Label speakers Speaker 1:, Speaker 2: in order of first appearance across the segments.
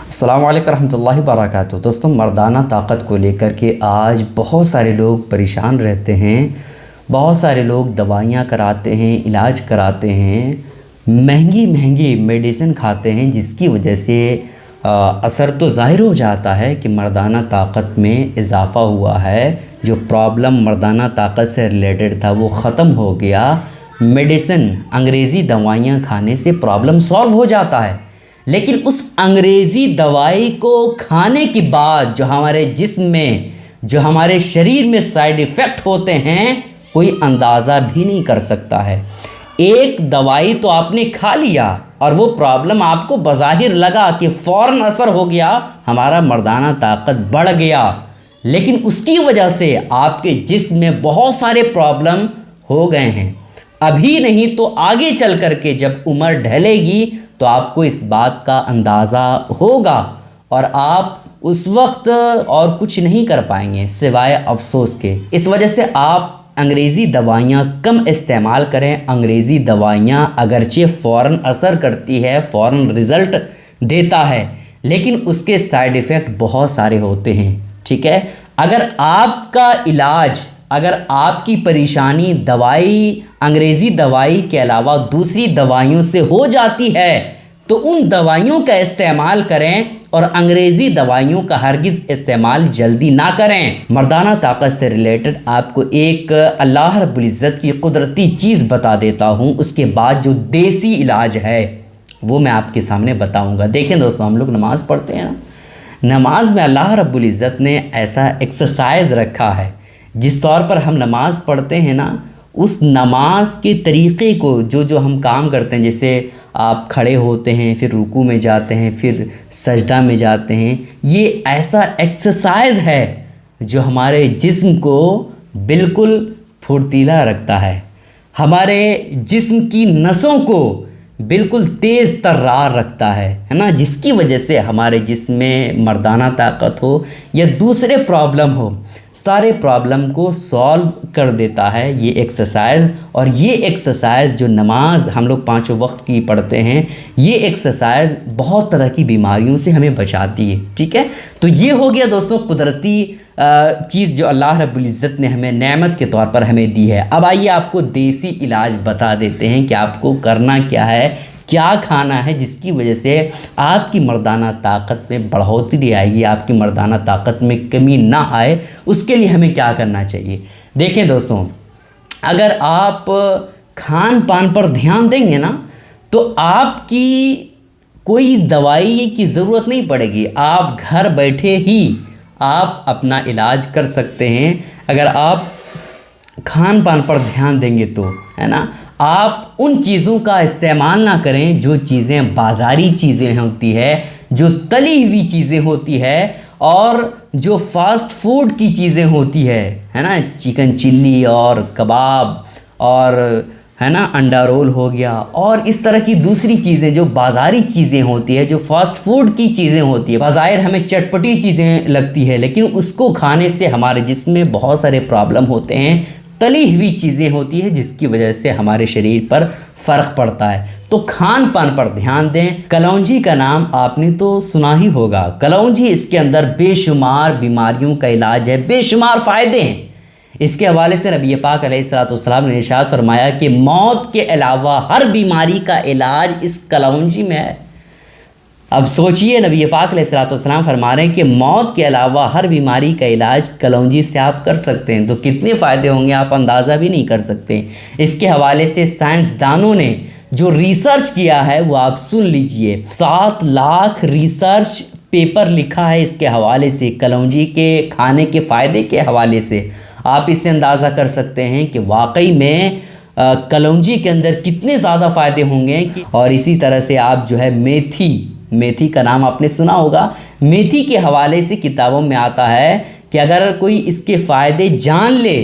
Speaker 1: السلام علیکم ورحمۃ اللہ وبرکاتہ۔ دوستوں، مردانہ طاقت کو لے کر کے آج بہت سارے لوگ پریشان رہتے ہیں، بہت سارے لوگ دوائیاں کراتے ہیں، علاج کراتے ہیں، مہنگی مہنگی میڈیسن کھاتے ہیں، جس کی وجہ سے اثر تو ظاہر ہو جاتا ہے کہ مردانہ طاقت میں اضافہ ہوا ہے، جو پرابلم مردانہ طاقت سے ریلیٹڈ تھا وہ ختم ہو گیا۔ میڈیسن، انگریزی دوائیاں کھانے سے پرابلم سالو ہو جاتا ہے، لیکن اس انگریزی دوائی کو کھانے کے بعد جو ہمارے جسم میں، جو ہمارے شریر میں سائیڈ ایفیکٹ ہوتے ہیں، کوئی اندازہ بھی نہیں کر سکتا ہے۔ ایک دوائی تو آپ نے کھا لیا اور وہ پرابلم آپ کو بظاہر لگا کہ فوراً اثر ہو گیا، ہمارا مردانہ طاقت بڑھ گیا، لیکن اس کی وجہ سے آپ کے جسم میں بہت سارے پرابلم ہو گئے ہیں۔ ابھی نہیں تو آگے چل کر کے جب عمر ڈھلے گی تو آپ کو اس بات کا اندازہ ہوگا، اور آپ اس وقت اور کچھ نہیں کر پائیں گے سوائے افسوس کے۔ اس وجہ سے آپ انگریزی دوائیاں کم استعمال کریں۔ انگریزی دوائیاں اگرچہ فوراً اثر کرتی ہے، فوراً رزلٹ دیتا ہے، لیکن اس کے سائیڈ ایفیکٹ بہت سارے ہوتے ہیں، ٹھیک ہے۔ اگر آپ کا علاج، اگر آپ کی پریشانی دوائی، انگریزی دوائی کے علاوہ دوسری دوائیوں سے ہو جاتی ہے تو ان دوائیوں کا استعمال کریں، اور انگریزی دوائیوں کا ہرگز استعمال جلدی نہ کریں۔ مردانہ طاقت سے ریلیٹڈ آپ کو ایک اللہ رب العزت کی قدرتی چیز بتا دیتا ہوں، اس کے بعد جو دیسی علاج ہے وہ میں آپ کے سامنے بتاؤں گا۔ دیکھیں دوستوں، ہم لوگ نماز پڑھتے ہیں نا، نماز میں اللہ رب العزت نے ایسا ایکسرسائز رکھا ہے، جس طور پر ہم نماز پڑھتے ہیں نا، اس نماز کے طریقے کو جو ہم کام کرتے ہیں، جیسے آپ کھڑے ہوتے ہیں، پھر رکوع میں جاتے ہیں، پھر سجدہ میں جاتے ہیں، یہ ایسا ایکسرسائز ہے جو ہمارے جسم کو بالکل پھرتیلا رکھتا ہے، ہمارے جسم کی نسوں کو بالکل تیز ترار رکھتا ہے نا، جس کی وجہ سے ہمارے جسم میں مردانہ طاقت ہو یا دوسرے پرابلم ہو، سارے پرابلم کو سالو کر دیتا ہے یہ ایکسرسائز۔ اور یہ ایکسرسائز جو نماز ہم لوگ 5 وقت کی پڑھتے ہیں، یہ ایکسرسائز بہت طرح کی بیماریوں سے ہمیں بچاتی ہے، ٹھیک ہے۔ تو یہ ہو گیا دوستوں قدرتی چیز جو اللہ رب العزت نے ہمیں نعمت کے طور پر ہمیں دی ہے۔ اب آئیے آپ کو دیسی علاج بتا دیتے ہیں کہ آپ کو کرنا کیا ہے، کیا کھانا ہے، جس کی وجہ سے آپ کی مردانہ طاقت میں بڑھوتری آئے گی، آپ کی مردانہ طاقت میں کمی نہ آئے۔ اس کے لیے ہمیں کیا کرنا چاہیے؟ دیکھیں دوستوں، اگر آپ کھان پان پر دھیان دیں گے نا تو آپ کی کوئی دوائی کی ضرورت نہیں پڑے گی، آپ گھر بیٹھے ہی آپ اپنا علاج کر سکتے ہیں اگر آپ کھان پان پر دھیان دیں گے تو، ہے نا۔ آپ ان چیزوں کا استعمال نہ کریں جو چیزیں بازاری چیزیں ہوتی ہے، جو تلی ہوئی چیزیں ہوتی ہے، اور جو فاسٹ فوڈ کی چیزیں ہوتی ہے نا، چکن چلی اور کباب اور ہے نا انڈا رول ہو گیا، اور اس طرح کی دوسری چیزیں جو بازاری چیزیں ہوتی ہے، جو فاسٹ فوڈ کی چیزیں ہوتی ہے، بظاہر ہمیں چٹپٹی چیزیں لگتی ہے، لیکن اس کو کھانے سے ہمارے جسم میں بہت سارے پرابلم ہوتے ہیں، تلی ہوئی چیزیں ہوتی ہے، جس کی وجہ سے ہمارے شریر پر فرق پڑتا ہے۔ تو کھان پان پر دھیان دیں۔ کلونجی کا نام آپ نے تو سنا ہی ہوگا۔ کلونجی، اس کے اندر بے شمار بیماریوں کا علاج ہے، بے شمار فائدے ہیں۔ اس کے حوالے سے نبی پاک علیہ الصلوۃ والسلام نے ارشاد فرمایا کہ موت کے علاوہ ہر بیماری کا علاج اس کلونجی میں ہے۔ اب سوچئے، نبی پاک علیہ الصلوۃ والسلام فرما رہے ہیں کہ موت کے علاوہ ہر بیماری کا علاج کلونجی سے آپ کر سکتے ہیں، تو کتنے فائدے ہوں گے آپ اندازہ بھی نہیں کر سکتے۔ اس کے حوالے سے سائنسدانوں نے جو ریسرچ کیا ہے وہ آپ سن لیجئے، 7 لاکھ ریسرچ پیپر لکھا ہے اس کے حوالے سے، کلونجی کے کھانے کے فائدے کے حوالے سے۔ آپ اس سے اندازہ کر سکتے ہیں کہ واقعی میں کلونجی کے اندر کتنے زیادہ فائدے ہوں گے۔ اور اسی طرح سے آپ جو ہے میتھی کا نام آپ نے سنا ہوگا۔ میتھی کے حوالے سے کتابوں میں آتا ہے کہ اگر کوئی اس کے فائدے جان لے،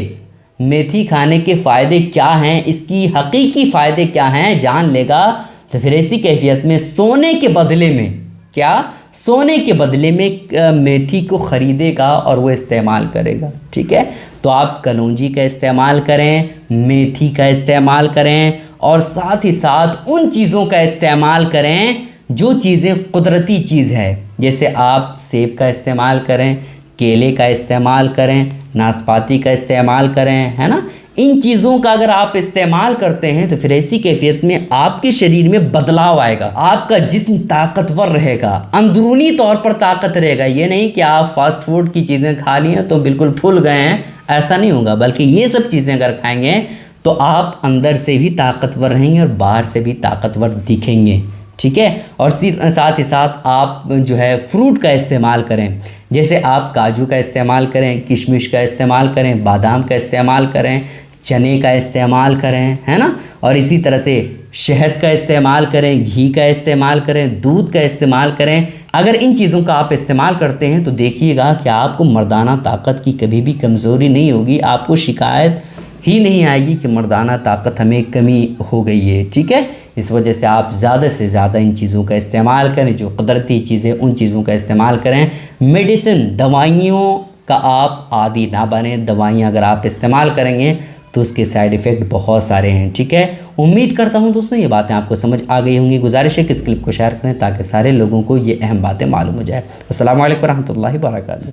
Speaker 1: میتھی کھانے کے فائدے کیا ہیں، اس کی حقیقی فائدے کیا ہیں جان لے گا، تو پھر ایسی کیفیت میں سونے کے بدلے میں، کیا سونے کے بدلے میں میتھی کو خریدے گا اور وہ استعمال کرے گا، ٹھیک ہے۔ تو آپ کلونجی کا استعمال کریں، میتھی کا استعمال کریں، اور ساتھ ہی ساتھ ان چیزوں کا استعمال کریں جو چیزیں قدرتی چیز ہے، جیسے آپ سیب کا استعمال کریں، کیلے کا استعمال کریں، ناسپاتی کا استعمال کریں، ہے نا، ان چیزوں کا اگر آپ استعمال کرتے ہیں تو پھر ایسی کیفیت میں آپ کے شریر میں بدلاؤ آئے گا، آپ کا جسم طاقتور رہے گا، اندرونی طور پر طاقت رہے گا۔ یہ نہیں کہ آپ فاسٹ فوڈ کی چیزیں کھا لی ہیں تو بالکل پھول گئے ہیں، ایسا نہیں ہوگا، بلکہ یہ سب چیزیں اگر کھائیں گے تو آپ اندر سے بھی طاقتور رہیں گے اور باہر سے بھی طاقتور دکھیں گے، ٹھیک ہے۔ اور ساتھ ہی ساتھ آپ جو ہے فروٹ کا استعمال کریں، جیسے آپ کاجو کا استعمال کریں، کشمش کا استعمال کریں، بادام کا استعمال کریں، چنے کا استعمال کریں، ہے نا، اور اسی طرح سے شہد کا استعمال کریں، گھی کا استعمال کریں، دودھ کا استعمال کریں۔ اگر ان چیزوں کا آپ استعمال کرتے ہیں تو دیکھیے گا کہ آپ کو مردانہ طاقت کی کبھی بھی کمزوری نہیں ہوگی، آپ کو شکایت ہی نہیں آئے گی کہ مردانہ طاقت ہمیں کمی ہو گئی ہے، ٹھیک ہے۔ اس وجہ سے آپ زیادہ سے زیادہ ان چیزوں کا استعمال کریں، جو قدرتی چیزیں ان چیزوں کا استعمال کریں۔ میڈیسن، دوائیوں کا آپ عادی نہ بنیں، دوائیاں اگر آپ استعمال کریں گے تو اس کے سائیڈ ایفیکٹ بہت سارے ہیں، ٹھیک ہے۔ امید کرتا ہوں دوستوں یہ باتیں آپ کو سمجھ آ گئی ہوں گی۔ گزارش ہے کہ اس کلپ کو شیئر کریں تاکہ سارے لوگوں کو یہ اہم باتیں معلوم ہو جائے۔ السلام علیکم ورحمۃ اللہ وبرکاتہ۔